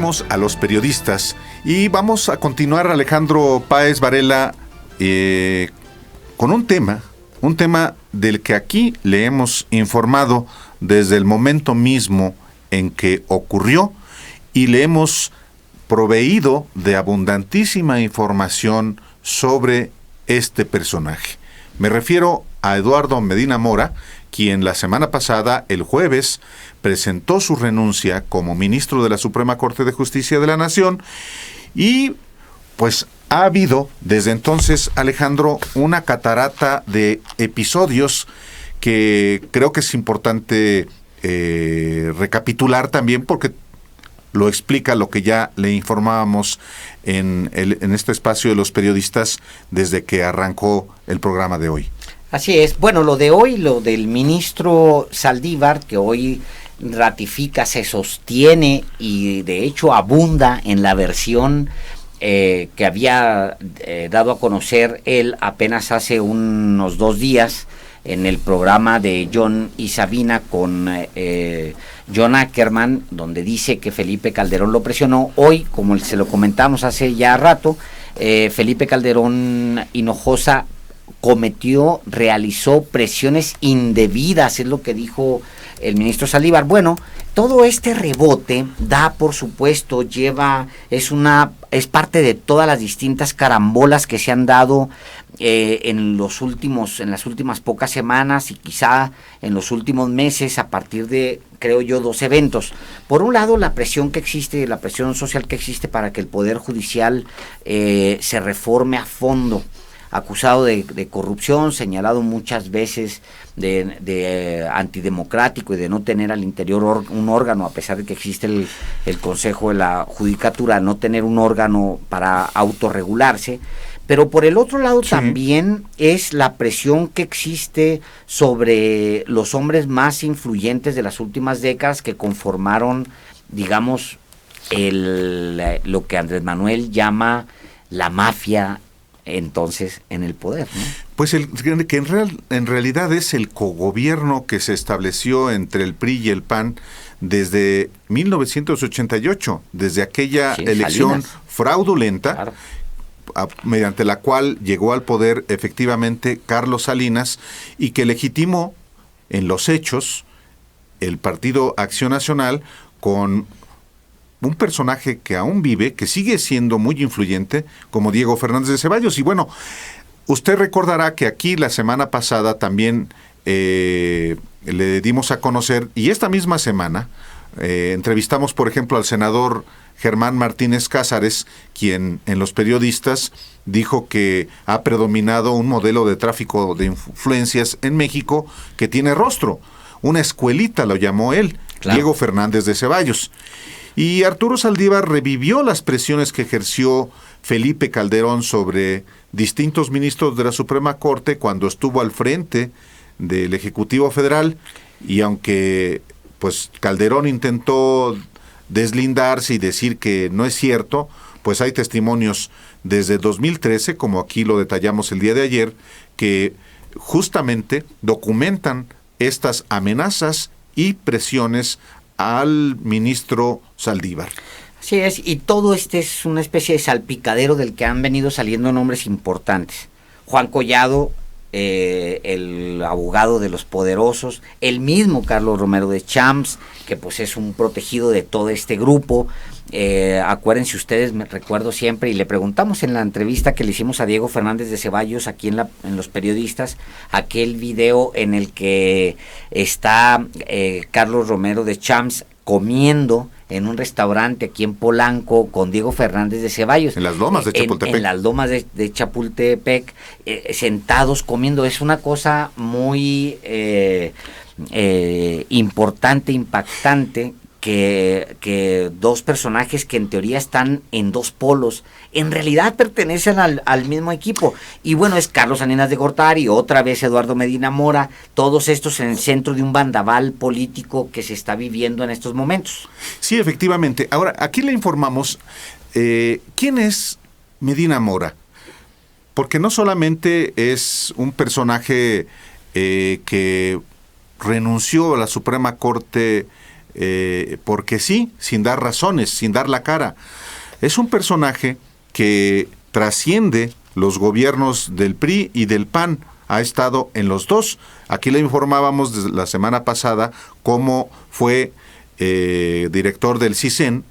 regresamos a los periodistas y vamos a continuar, Alejandro Páez Varela, con un tema del que aquí le hemos informado desde el momento mismo en que ocurrió y le hemos proveído de abundantísima información sobre este personaje. Me refiero a Eduardo Medina Mora, quien la semana pasada, el jueves, presentó su renuncia como ministro de la Suprema Corte de Justicia de la Nación y pues ha habido desde entonces, Alejandro, una catarata de episodios que creo que es importante recapitular también porque lo explica lo que ya le informábamos en este espacio de los periodistas desde que arrancó el programa de hoy. Así es. Bueno, lo de hoy, lo del ministro Saldívar, que hoy ratifica, se sostiene y de hecho abunda en la versión que había dado a conocer él apenas hace unos 2 días en el programa de John y Sabina con John Ackerman, donde dice que Felipe Calderón lo presionó. Hoy, como se lo comentamos hace ya rato, Felipe Calderón Hinojosa realizó presiones indebidas, es lo que dijo el ministro Saldívar. Bueno, todo este rebote da, por supuesto, es parte de todas las distintas carambolas que se han dado en las últimas pocas semanas y quizá en los últimos meses a partir de, creo yo, 2 eventos. Por un lado, la presión social que existe para que el Poder Judicial se reforme a fondo, acusado de corrupción, señalado muchas veces de antidemocrático y de no tener al interior un órgano, a pesar de que existe el Consejo de la Judicatura, no tener un órgano para autorregularse. Pero por el otro lado, sí, también es la presión que existe sobre los hombres más influyentes de las últimas décadas que conformaron, digamos, lo que Andrés Manuel llama la mafia entonces en el poder, ¿no? Pues que en realidad es el cogobierno que se estableció entre el PRI y el PAN desde 1988, desde aquella elección Salinas, fraudulenta, claro, mediante la cual llegó al poder efectivamente Carlos Salinas y que legitimó en los hechos el Partido Acción Nacional con un personaje que aún vive, que sigue siendo muy influyente, como Diego Fernández de Ceballos. Y bueno, usted recordará que aquí la semana pasada también le dimos a conocer, y esta misma semana entrevistamos, por ejemplo, al senador Germán Martínez Cázares, quien en Los Periodistas dijo que ha predominado un modelo de tráfico de influencias en México que tiene rostro. Una escuelita lo llamó él, claro, Diego Fernández de Ceballos. Y Arturo Saldívar revivió las presiones que ejerció Felipe Calderón sobre distintos ministros de la Suprema Corte cuando estuvo al frente del Ejecutivo Federal, y aunque pues Calderón intentó deslindarse y decir que no es cierto, pues hay testimonios desde 2013, como aquí lo detallamos el día de ayer, que justamente documentan estas amenazas y presiones al ministro Saldívar. Así es, y todo es una especie de salpicadero del que han venido saliendo nombres importantes. Juan Collado, el abogado de los poderosos, el mismo Carlos Romero de Champs, que pues es un protegido de todo este grupo. Acuérdense ustedes, me recuerdo siempre, y le preguntamos en la entrevista que le hicimos a Diego Fernández de Ceballos aquí en Los Periodistas, aquel video en el que está Carlos Romero de Champs comiendo en un restaurante aquí en Polanco con Diego Fernández de Ceballos. En las lomas de Chapultepec. En las lomas de Chapultepec, sentados comiendo. Es una cosa muy importante, impactante, que 2 personajes que en teoría están en 2 polos, en realidad pertenecen al mismo equipo. Y bueno, es Carlos Salinas de Gortari, otra vez Eduardo Medina Mora, todos estos en el centro de un bandaval político que se está viviendo en estos momentos. Sí, efectivamente. Ahora, aquí le informamos quién es Medina Mora, porque no solamente es un personaje que renunció a la Suprema Corte porque sí, sin dar razones, sin dar la cara. Es un personaje que trasciende los gobiernos del PRI y del PAN, ha estado en los dos. Aquí le informábamos desde la semana pasada cómo fue director del CISEN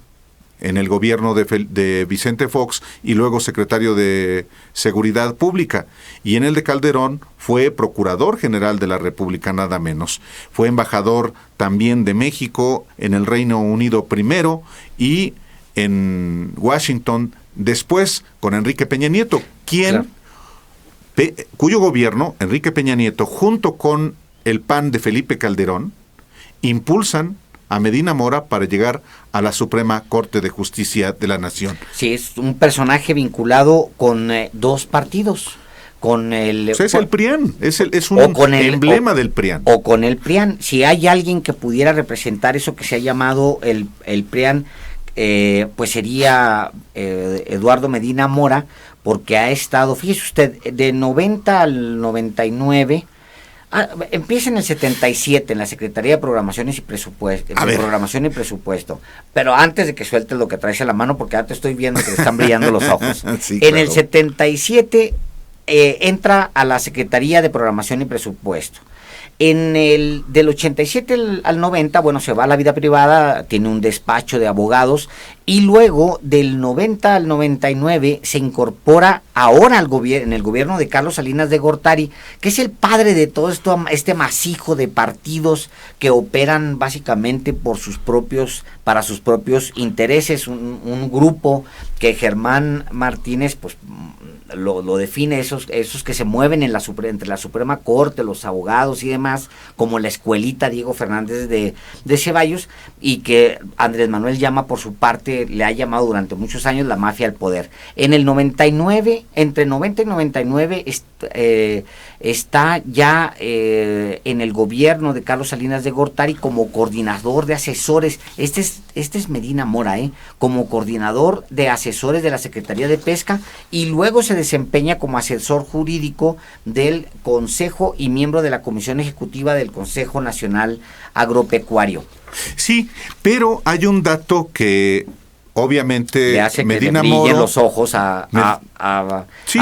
en el gobierno de Vicente Fox y luego secretario de Seguridad Pública. Y en el de Calderón fue procurador general de la República, nada menos. Fue embajador también de México en el Reino Unido primero y en Washington después con Enrique Peña Nieto, cuyo gobierno, Enrique Peña Nieto, junto con el PAN de Felipe Calderón, impulsan a Medina Mora para llegar a la Suprema Corte de Justicia de la Nación. Sí, es un personaje vinculado con dos partidos. Con el, es el PRIAN, es un emblema del PRIAN. O con el PRIAN. Si hay alguien que pudiera representar eso que se ha llamado el PRIAN, pues sería Eduardo Medina Mora, porque ha estado, fíjese usted, de 90 al 99... empieza en el 77 en la Secretaría de Programación y Presupuesto, pero antes de que sueltes lo que traes a la mano, porque ahora te estoy viendo que te están brillando los ojos. Sí, en el 77 entra a la Secretaría de Programación y Presupuesto. Del 87 al 90, bueno, se va a la vida privada, tiene un despacho de abogados, y luego del 90 al 99 se incorpora ahora en el gobierno de Carlos Salinas de Gortari, que es el padre de todo esto, este masijo de partidos que operan básicamente para sus propios intereses, un grupo que Germán Martínez, pues, lo define, esos que se mueven entre la Suprema Corte, los abogados y demás, como la escuelita Diego Fernández de Ceballos, y que Andrés Manuel llama por su parte, le ha llamado durante muchos años la mafia al poder. En el 99, entre 90 y 99, está ya en el gobierno de Carlos Salinas de Gortari como coordinador de asesores. Este es Medina Mora, como coordinador de asesores de la Secretaría de Pesca, y luego se desempeña como asesor jurídico del Consejo y miembro de la Comisión Ejecutiva del Consejo Nacional Agropecuario. Sí, pero hay un dato que obviamente le hace Medina que le brillen los ojos a Álvaro, sí.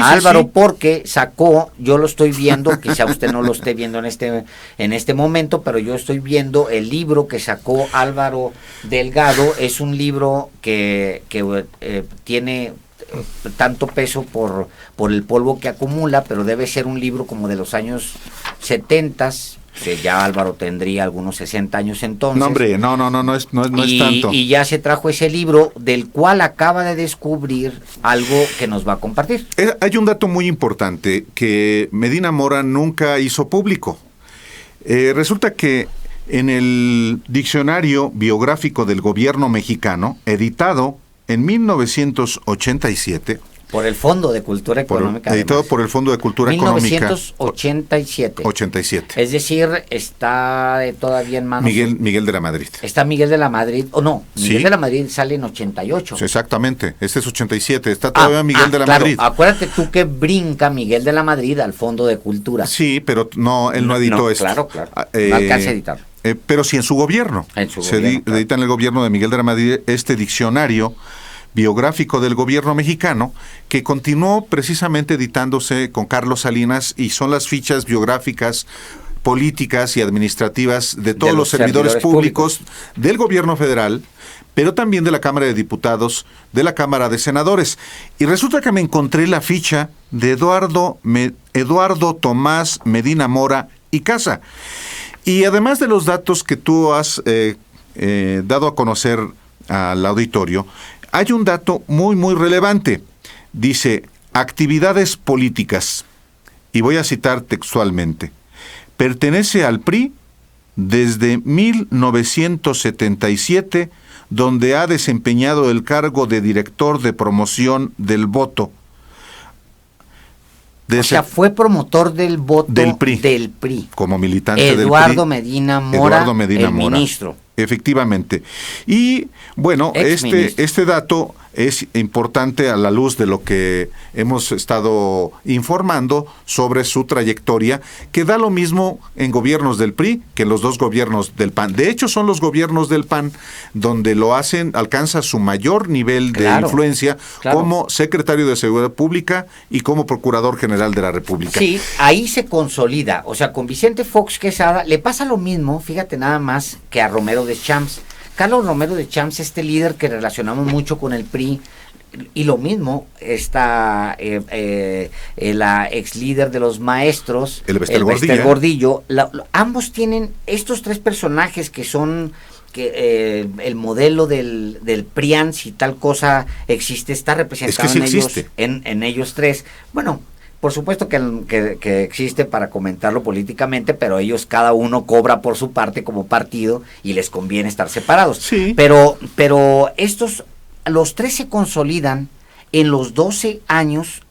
Porque sacó, yo lo estoy viendo, quizá usted no lo esté viendo en este momento, pero yo estoy viendo el libro que sacó Álvaro Delgado. Es un libro que tiene tanto peso por el polvo que acumula, pero debe ser un libro como de los años 70, que ya Álvaro tendría algunos 60 años entonces. No, hombre, no es tanto. Y ya se trajo ese libro, del cual acaba de descubrir algo que nos va a compartir. Hay un dato muy importante que Medina Mora nunca hizo público. Resulta que en el Diccionario Biográfico del Gobierno Mexicano, editado en 1987... Por el Fondo de Cultura Económica. Editado por el Fondo de Cultura Económica. 1987. Es decir, está todavía en manos... Miguel de la Madrid. Está Miguel de la Madrid, Miguel de la Madrid sale en 88. Exactamente, este es 87, está todavía Miguel de la Madrid. Acuérdate tú que brinca Miguel de la Madrid al Fondo de Cultura. Sí, pero él no editó esto. Claro, no alcanza a editar. Pero sí en su gobierno. Edita en el gobierno de Miguel de la Madrid este diccionario biográfico del gobierno mexicano, que continuó precisamente editándose con Carlos Salinas, y son las fichas biográficas políticas y administrativas de todos los servidores públicos del gobierno federal, pero también de la Cámara de Diputados, de la Cámara de Senadores. Y resulta que me encontré la ficha de Eduardo Tomás Medina Mora y Casa. Y además de los datos que tú has dado a conocer al auditorio, hay un dato muy, muy relevante. Dice, actividades políticas, y voy a citar textualmente, pertenece al PRI desde 1977, donde ha desempeñado el cargo de director de promoción del voto. Fue promotor del voto del PRI. Como militante Eduardo del PRI. Medina Mora, ministro. Efectivamente. Y bueno, este dato es importante a la luz de lo que hemos estado informando sobre su trayectoria, que da lo mismo en gobiernos del PRI que en los dos gobiernos del PAN. De hecho, son los gobiernos del PAN donde alcanza su mayor nivel de influencia como secretario de Seguridad Pública y como Procurador General de la República. Sí, ahí se consolida. O sea, con Vicente Fox Quesada le pasa lo mismo, fíjate nada más, que a Romero Deschamps. Carlos Romero Deschamps, este líder que relacionamos mucho con el PRI, y lo mismo está la ex líder de los maestros, el Bester Gordillo. Ambos tienen estos tres personajes que son el modelo del PRIAN, si tal cosa existe, está representado en ellos tres. Bueno, por supuesto que existe para comentarlo políticamente, pero ellos cada uno cobra por su parte como partido y les conviene estar separados. Sí. Pero los tres se consolidan en los 12 años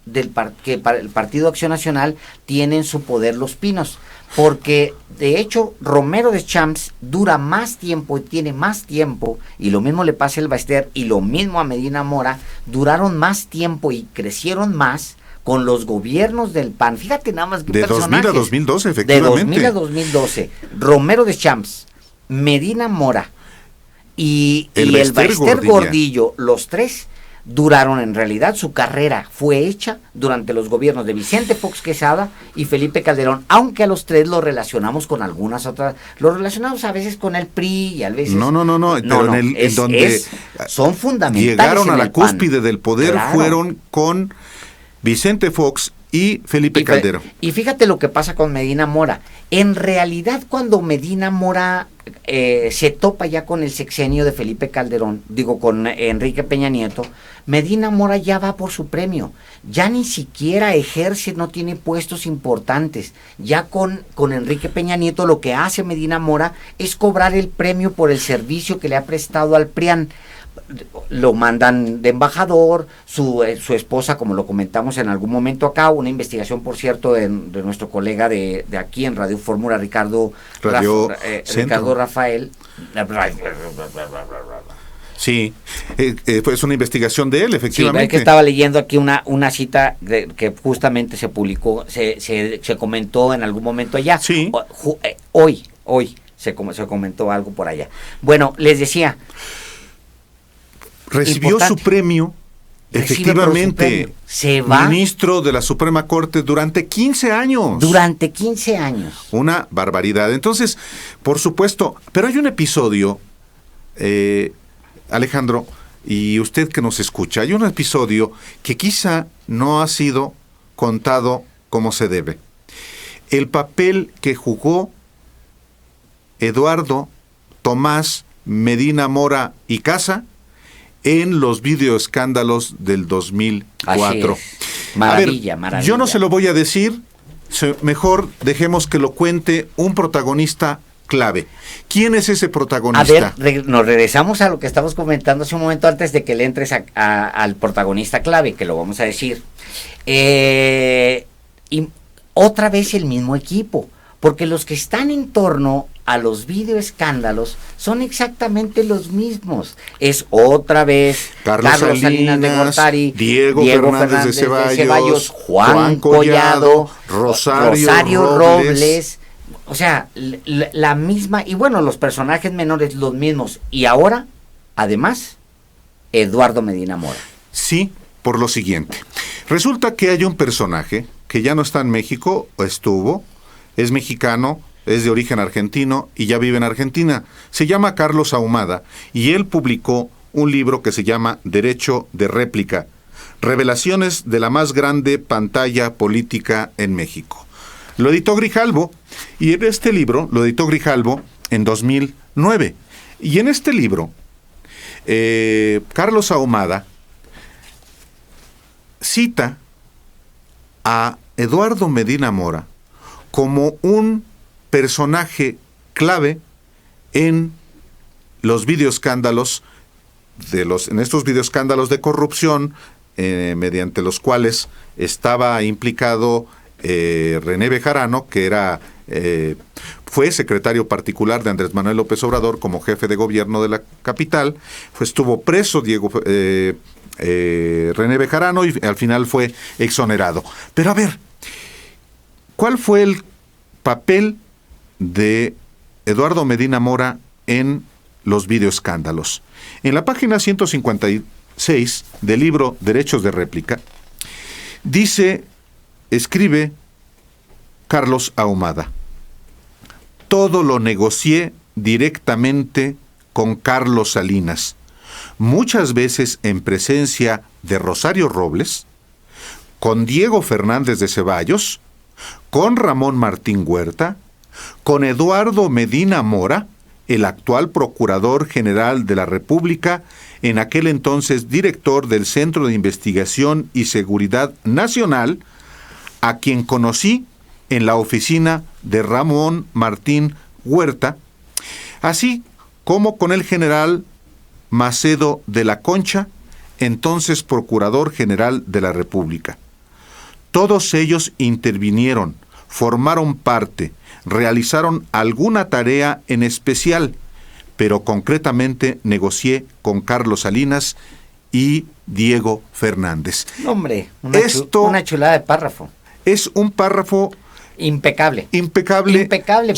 que para el Partido Acción Nacional tienen su poder Los Pinos. Porque, de hecho, Romero Deschamps dura más tiempo y tiene más tiempo, y lo mismo le pasa al Bester, y lo mismo a Medina Mora, duraron más tiempo y crecieron más con los gobiernos del PAN. Fíjate nada más que de personajes. 2000 a 2012, efectivamente. De 2000 a 2012. Romero Deschamps, Medina Mora y el Bester Gordillo, los tres duraron, en realidad su carrera fue hecha durante los gobiernos de Vicente Fox Quesada y Felipe Calderón, aunque a los tres los relacionamos con algunas otras, los relacionamos a veces con el PRI y a veces... No, pero en donde son fundamentales. Llegaron a la cúspide del poder, fueron con Vicente Fox y Felipe Calderón. Y fíjate lo que pasa con Medina Mora. En realidad, cuando Medina Mora se topa ya con el sexenio de Felipe Calderón, con Enrique Peña Nieto, Medina Mora ya va por su premio. Ya ni siquiera ejerce, no tiene puestos importantes. Ya con Enrique Peña Nieto lo que hace Medina Mora es cobrar el premio por el servicio que le ha prestado al PRIAN. Lo mandan de embajador, su esposa, como lo comentamos en algún momento acá, una investigación, por cierto, de nuestro colega de aquí en Radio Fórmula, Ricardo Rafael. Sí, pues una investigación de él, efectivamente. Sí, que estaba leyendo aquí una cita que justamente se publicó, se comentó en algún momento allá. Sí. Hoy se comentó algo por allá. Bueno, les decía... Recibió su premio, efectivamente, se va, ministro de la Suprema Corte durante 15 años. Durante 15 años. Una barbaridad. Entonces, por supuesto, pero hay un episodio, Alejandro, y usted que nos escucha, hay un episodio que quizá no ha sido contado como se debe. El papel que jugó Eduardo Tomás Medina Mora y Casa en los videoescándalos del 2004. Así es. Maravilla. Yo no se lo voy a decir, mejor dejemos que lo cuente un protagonista clave. ¿Quién es ese protagonista? A ver, nos regresamos a lo que estamos comentando hace un momento antes de que le entres al protagonista clave, que lo vamos a decir. Y otra vez el mismo equipo, porque los que están en torno a los videoescándalos son exactamente los mismos. Es otra vez Carlos Salinas de Gortari, Diego Fernández de Ceballos, Juan Collado, Rosario Robles. O sea, la misma, y bueno, los personajes menores los mismos. Y ahora, además, Eduardo Medina Mora. Sí, por lo siguiente. Resulta que hay un personaje que ya no está en México, es mexicano, es de origen argentino y ya vive en Argentina. Se llama Carlos Ahumada y él publicó un libro que se llama Derecho de Réplica, Revelaciones de la más grande pantalla política en México. Lo editó Grijalbo y en este libro lo editó Grijalbo en 2009. Y en este libro, Carlos Ahumada cita a Eduardo Medina Mora como un personaje clave en los videoescándalos en estos videoescándalos de corrupción mediante los cuales estaba implicado René Bejarano, que fue secretario particular de Andrés Manuel López Obrador como jefe de gobierno de la capital. Estuvo preso René Bejarano, y al final fue exonerado. Pero a ver, ¿cuál fue el papel de Eduardo Medina Mora en los videoescándalos? En la página 156 del libro Derechos de Réplica, escribe Carlos Ahumada: todo lo negocié directamente con Carlos Salinas, muchas veces en presencia de Rosario Robles, con Diego Fernández de Ceballos, con Ramón Martín Huerta, con Eduardo Medina Mora, el actual Procurador General de la República, en aquel entonces director del Centro de Investigación y Seguridad Nacional, a quien conocí en la oficina de Ramón Martín Huerta, así como con el general Macedo de la Concha, entonces Procurador General de la República. Todos ellos intervinieron, formaron parte, realizaron alguna tarea en especial, pero concretamente negocié con Carlos Salinas y Diego Fernández. Hombre, una chulada de párrafo. Es un párrafo impecable. Impecable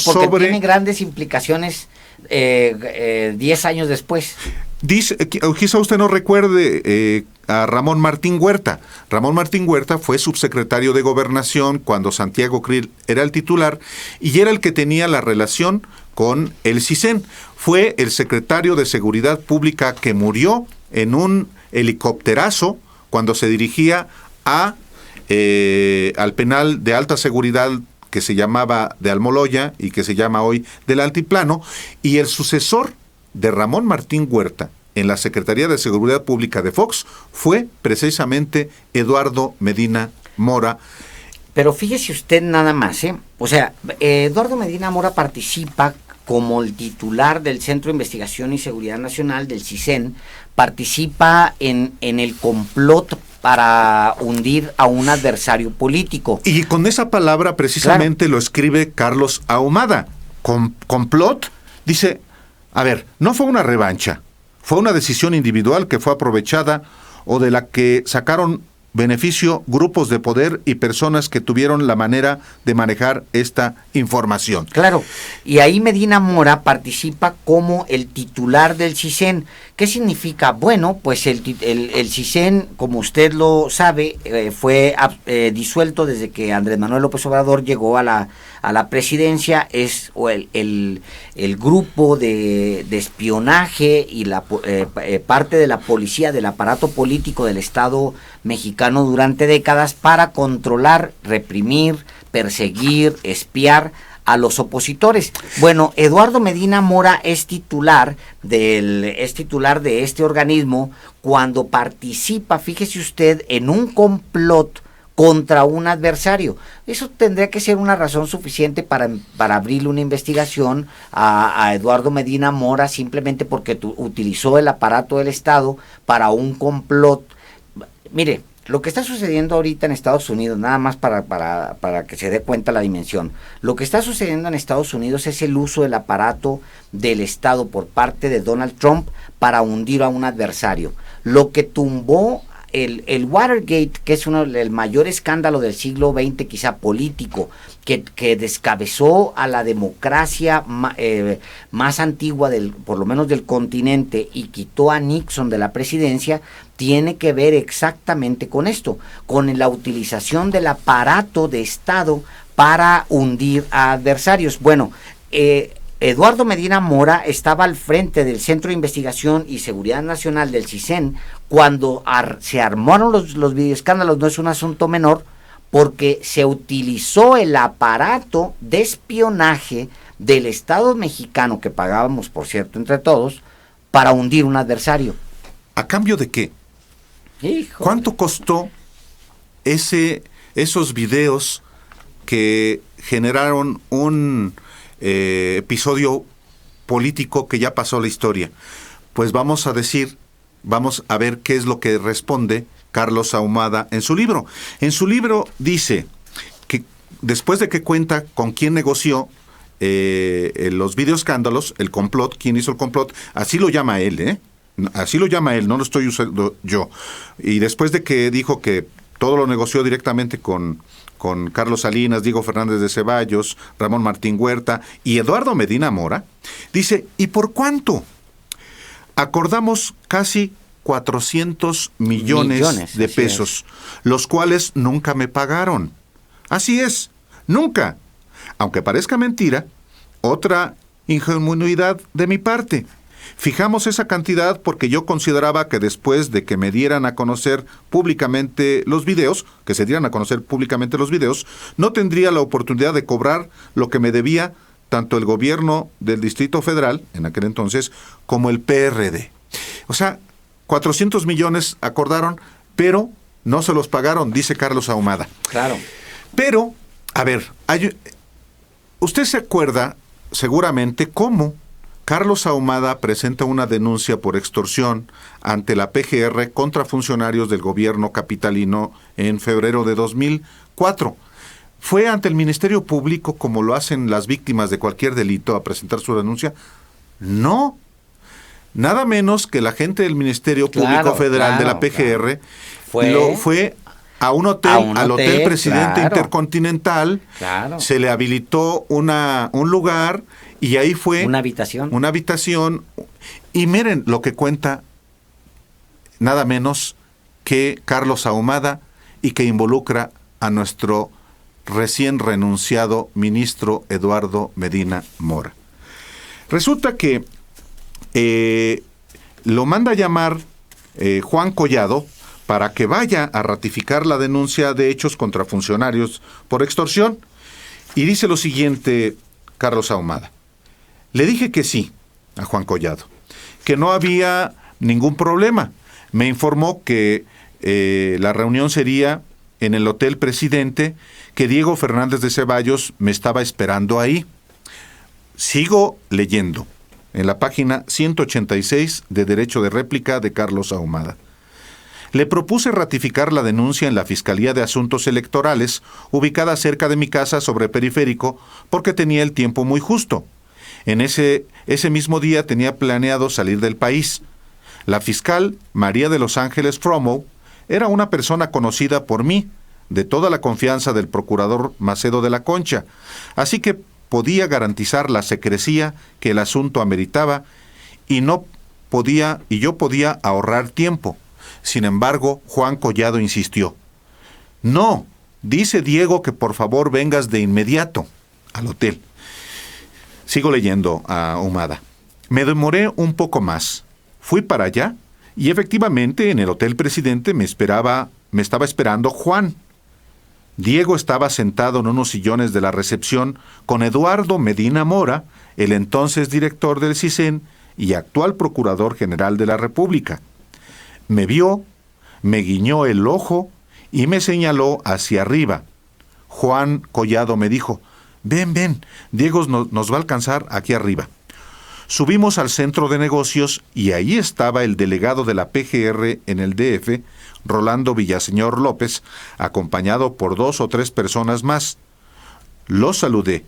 porque tiene grandes implicaciones 10 años después. Dice, quizá usted no recuerde a Ramón Martín Huerta. Ramón Martín Huerta fue subsecretario de Gobernación cuando Santiago Krill era el titular y era el que tenía la relación con el CISEN. Fue el secretario de Seguridad Pública que murió en un helicópterazo cuando se dirigía al penal de alta seguridad que se llamaba de Almoloya y que se llama hoy del Altiplano, y el sucesor de Ramón Martín Huerta en la Secretaría de Seguridad Pública de Fox fue precisamente Eduardo Medina Mora. Pero fíjese usted nada más, o sea, Eduardo Medina Mora participa como el titular del Centro de Investigación y Seguridad Nacional, del CISEN, participa en el complot para hundir a un adversario político. Y con esa palabra precisamente claro, lo escribe Carlos Ahumada. Complot, dice, a ver, no fue una revancha, fue una decisión individual que fue aprovechada o de la que sacaron beneficio grupos de poder y personas que tuvieron la manera de manejar esta información. Claro, y ahí Medina Mora participa como el titular del CISEN. ¿Qué significa? Bueno, pues el CISEN, como usted lo sabe, fue disuelto desde que Andrés Manuel López Obrador llegó a la presidencia. Es el grupo de espionaje y la parte de la policía, del aparato político del Estado mexicano durante décadas para controlar, reprimir, perseguir, espiar a los opositores. Bueno, Eduardo Medina Mora es titular de este organismo cuando participa, fíjese usted, en un complot contra un adversario. Eso tendría que ser una razón suficiente para abrirle una investigación a Eduardo Medina Mora, simplemente porque utilizó el aparato del Estado para un complot. Mire, lo que está sucediendo ahorita en Estados Unidos, nada más para que se dé cuenta la dimensión, lo que está sucediendo en Estados Unidos es el uso del aparato del Estado por parte de Donald Trump para hundir a un adversario. Lo que tumbó el Watergate, que es el mayor escándalo del siglo XX, quizá político, que descabezó a la democracia más antigua, por lo menos del continente, y quitó a Nixon de la presidencia, tiene que ver exactamente con esto, con la utilización del aparato de Estado para hundir a adversarios. Bueno, Eduardo Medina Mora estaba al frente del Centro de Investigación y Seguridad Nacional del CISEN cuando se armaron los videoescándalos. No es un asunto menor, porque se utilizó el aparato de espionaje del Estado mexicano, que pagábamos, por cierto, entre todos, para hundir un adversario. ¿A cambio de qué? Híjole. ¿Cuánto costó esos videos que generaron un episodio político que ya pasó a la historia? Pues vamos a ver qué es lo que responde Carlos Ahumada en su libro. En su libro dice que después de que cuenta con quién negoció los videoescándalos, el complot, quién hizo el complot, así lo llama él, así lo llama él, no lo estoy usando yo. Y después de que dijo que todo lo negoció directamente con Carlos Salinas, Diego Fernández de Ceballos, Ramón Martín Huerta y Eduardo Medina Mora, dice, ¿y por cuánto? Acordamos casi 400 millones de pesos, los cuales nunca me pagaron. Así es, nunca. Aunque parezca mentira, otra ingenuidad de mi parte. Fijamos esa cantidad porque yo consideraba que después de que me dieran a conocer públicamente los videos, no tendría la oportunidad de cobrar lo que me debía tanto el gobierno del Distrito Federal, en aquel entonces, como el PRD. O sea, 400 millones acordaron, pero no se los pagaron, dice Carlos Ahumada. Claro. Pero, a ver, usted se acuerda seguramente cómo Carlos Ahumada presenta una denuncia por extorsión ante la PGR contra funcionarios del gobierno capitalino en febrero de 2004. ¿Fue ante el Ministerio Público como lo hacen las víctimas de cualquier delito a presentar su denuncia? No. Nada menos que la gente del Ministerio Público Federal de la PGR fue a un hotel, al Hotel Presidente Intercontinental, se le habilitó un lugar y ahí fue una habitación. Y miren lo que cuenta nada menos que Carlos Ahumada y que involucra a nuestro recién renunciado ministro Eduardo Medina Mora. Resulta que lo manda a llamar Juan Collado para que vaya a ratificar la denuncia de hechos contra funcionarios por extorsión. Y dice lo siguiente Carlos Ahumada. Le dije que sí a Juan Collado, que no había ningún problema. Me informó que la reunión sería en el Hotel Presidente, que Diego Fernández de Ceballos me estaba esperando ahí. Sigo leyendo en la página 186 de Derecho de Réplica de Carlos Ahumada. Le propuse ratificar la denuncia en la Fiscalía de Asuntos Electorales, ubicada cerca de mi casa sobre Periférico, porque tenía el tiempo muy justo. En ese mismo día tenía planeado salir del país. La fiscal María de los Ángeles Fromo era una persona conocida por mí, de toda la confianza del procurador Macedo de la Concha, así que podía garantizar la secrecía que el asunto ameritaba y yo podía ahorrar tiempo. Sin embargo, Juan Collado insistió. No, dice Diego que por favor vengas de inmediato al hotel. Sigo leyendo a Ahumada. Me demoré un poco más. Fui para allá y efectivamente en el Hotel Presidente me estaba esperando Juan. Diego estaba sentado en unos sillones de la recepción con Eduardo Medina Mora, el entonces director del CISEN y actual Procurador General de la República. Me vio, me guiñó el ojo y me señaló hacia arriba. Juan Collado me dijo, ven, Diego nos va a alcanzar aquí arriba. Subimos al centro de negocios y ahí estaba el delegado de la PGR en el DF, Rolando Villaseñor López, acompañado por 2 o 3 personas más. Los saludé.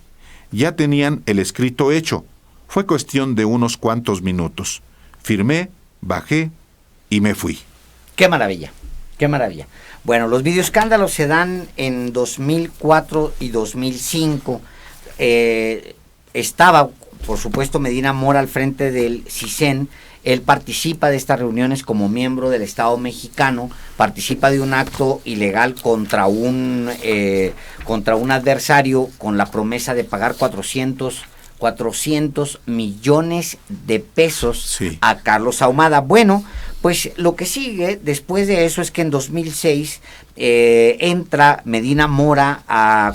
Ya tenían el escrito hecho. Fue cuestión de unos cuantos minutos. Firmé, bajé y me fui. ¡Qué maravilla! ¡Qué maravilla! Bueno, los videoescándalos se dan en 2004 y 2005. Estaba, por supuesto, Medina Mora al frente del CISEN. Él participa de estas reuniones como miembro del Estado mexicano, participa de un acto ilegal contra un adversario con la promesa de pagar 400 millones de pesos a Carlos Ahumada. Bueno, pues lo que sigue después de eso es que en 2006 entra Medina Mora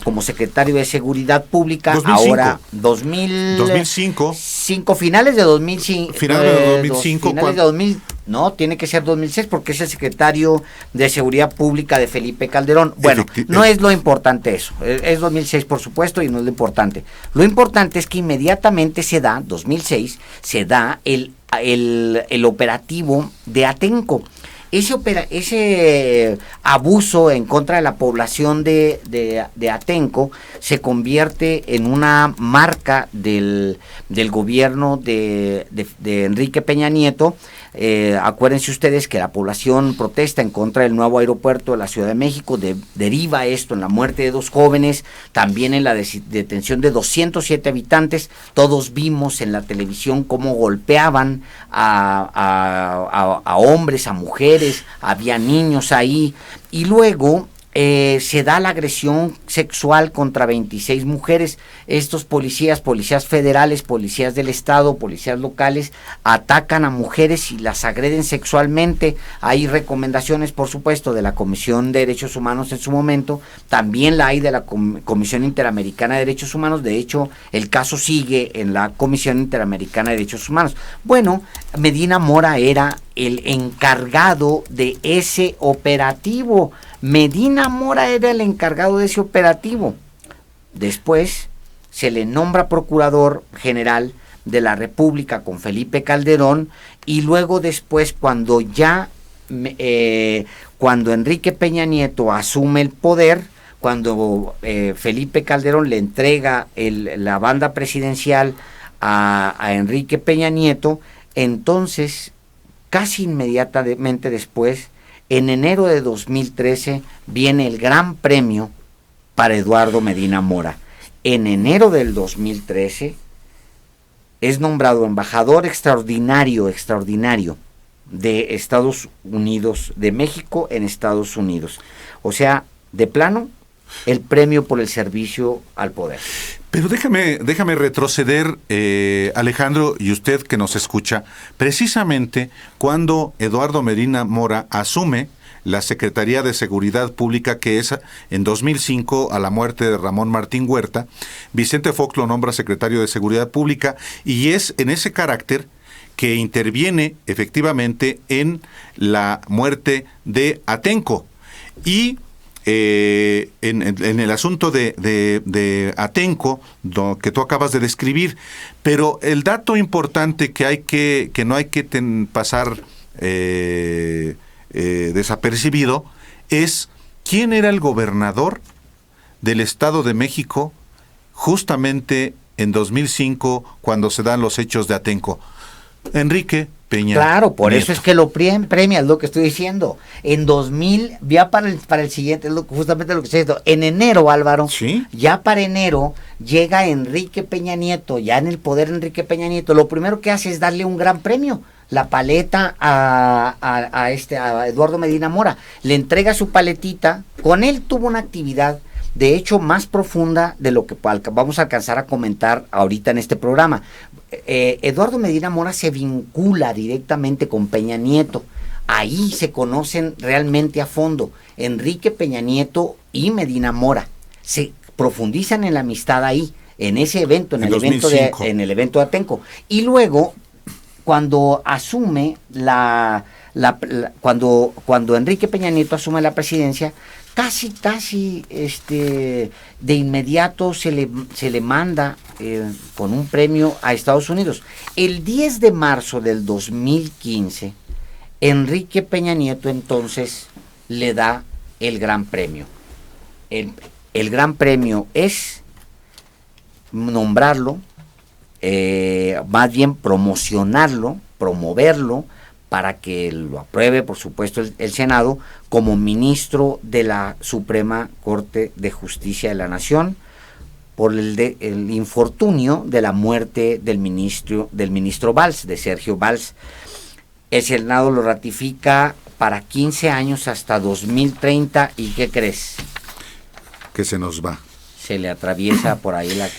como secretario de Seguridad Pública. 2005. Ahora 2005. Finales de 2005. No, tiene que ser 2006 porque es el secretario de Seguridad Pública de Felipe Calderón. Bueno, no es lo importante eso. Es 2006, por supuesto, y no es lo importante. Lo importante es que inmediatamente 2006, se da el operativo de Atenco. ese abuso en contra de la población de Atenco se convierte en una marca del gobierno de Enrique Peña Nieto. Acuérdense ustedes que la población protesta en contra del nuevo aeropuerto de la Ciudad de México, deriva esto en la muerte de 2 jóvenes, también en la detención de 207 habitantes. Todos vimos en la televisión cómo golpeaban a hombres, a mujeres, había niños ahí, y luego se da la agresión sexual contra 26 mujeres. Estos policías federales, policías del estado, policías locales, atacan a mujeres y las agreden sexualmente. Hay recomendaciones, por supuesto, de la Comisión de Derechos Humanos en su momento, también la hay de la Comisión Interamericana de Derechos Humanos. De hecho, el caso sigue en la Comisión Interamericana de Derechos Humanos. Bueno, Medina Mora era el encargado de ese operativo. Medina Mora era el encargado de ese operativo. Después se le nombra procurador general de la República con Felipe Calderón, y luego después, cuando Enrique Peña Nieto asume el poder, cuando Felipe Calderón le entrega la banda presidencial a Enrique Peña Nieto, entonces casi inmediatamente después, en enero de 2013, viene el gran premio para Eduardo Medina Mora. En enero del 2013 es nombrado embajador extraordinario de Estados Unidos, de México en Estados Unidos. O sea, de plano, el premio por el servicio al poder. Pero déjame retroceder, Alejandro, y usted que nos escucha, precisamente cuando Eduardo Medina Mora asume la Secretaría de Seguridad Pública, que es en 2005, a la muerte de Ramón Martín Huerta, Vicente Fox lo nombra secretario de Seguridad Pública, y es en ese carácter que interviene efectivamente en la muerte de Atenco. Y en el asunto de Atenco, que tú acabas de describir, pero el dato importante que no hay que pasar desapercibido es quién era el gobernador del Estado de México justamente en 2005, cuando se dan los hechos de Atenco. Enrique Peña Claro, por Nieto. eso es que lo premia, es lo que estoy diciendo. En 2000, ya para el siguiente, es justamente lo que estoy diciendo. En enero, Álvaro, ¿Sí? ya para enero, llega Enrique Peña Nieto, ya en el poder Enrique Peña Nieto. Lo primero que hace es darle un gran premio, la paleta a Eduardo Medina Mora. Le entrega su paletita. Con él tuvo una actividad, de hecho, más profunda de lo que vamos a alcanzar a comentar ahorita en este programa. Eduardo Medina Mora se vincula directamente con Peña Nieto. Ahí se conocen realmente a fondo Enrique Peña Nieto y Medina Mora. Se profundizan en la amistad ahí, en ese evento, en el evento de Atenco. Y luego, cuando asume cuando Enrique Peña Nieto asume la presidencia, casi de inmediato se le manda con un premio a Estados Unidos. El 10 de marzo del 2015, Enrique Peña Nieto entonces le da el gran premio. El gran premio es nombrarlo, más bien promoverlo, para que lo apruebe, por supuesto, el Senado, como ministro de la Suprema Corte de Justicia de la Nación, por el infortunio de la muerte del ministro Valls, de Sergio Valls. El Senado lo ratifica para 15 años hasta 2030, ¿y qué crees? Que se nos va. Se le atraviesa por ahí la